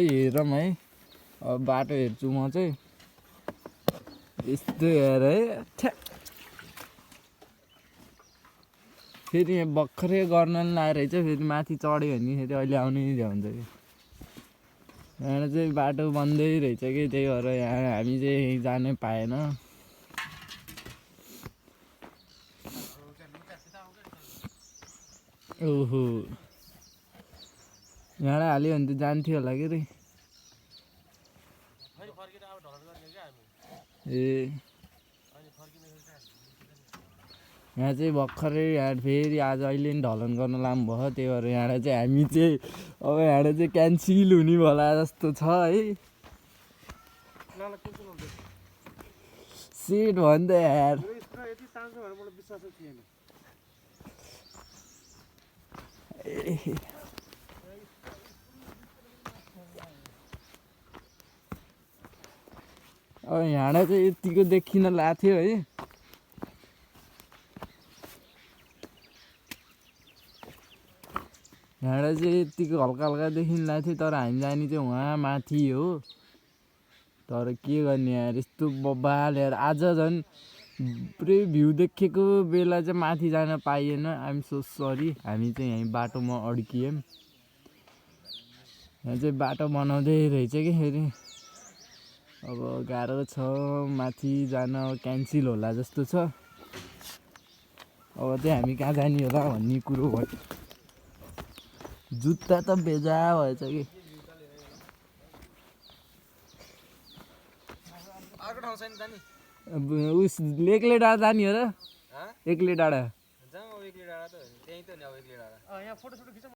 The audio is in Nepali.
हेरौँ है अब बाटो हेर्छु म चाहिँ यस्तो हेर है ठ्या फेरि यहाँ भर्खरै गर्न लाएर रहेछ फेरि माथि चढ्यो भने फेरि अहिले आउनु इजी हुन्छ कि यहाँ चाहिँ बाटो बन्दै रहेछ कि त्यही भएर यहाँ हामी चाहिँ जानै पाएन ओहो यहाँ हाल्यो भने त जान्थ्यो होला कि रे ए यहाँ चाहिँ भर्खरै यहाँ फेरि आज अहिले नि ढलन गर्न लामो भयो त्यही भएर यहाँ चाहिँ हामी चाहिँ अब यहाँ चाहिँ क्यान्सिल हुने होला जस्तो छ है सिट भयो नि त यार अब यहाँ चाहिँ यतिको देखिन लाग्थ्यो है यहाँ चाहिँ यतिको हल्का हल्का देखिन लाग्थ्यो तर हामी जाने चाहिँ वहाँ माथि हो तर के गर्ने यार यस्तो बबाल यार आज झन् पुरै भ्यू देखेको बेला चाहिँ माथि जान पाइएन आइएम सो सरी हामी चाहिँ यहीँ बाटोमा अड्कियौँ यहाँ चाहिँ बाटो बनाउँदै रहेछ कि फेरि अब गाह्रो छ माथि जान क्यान्सिल होला जस्तो छ अब चाहिँ हामी कहाँ जाने होला भन्ने कुरो भयो जुत्ता त बेजा भएछ कि उस एक्लै डाँडा जाने हो र एक्लै डाँडा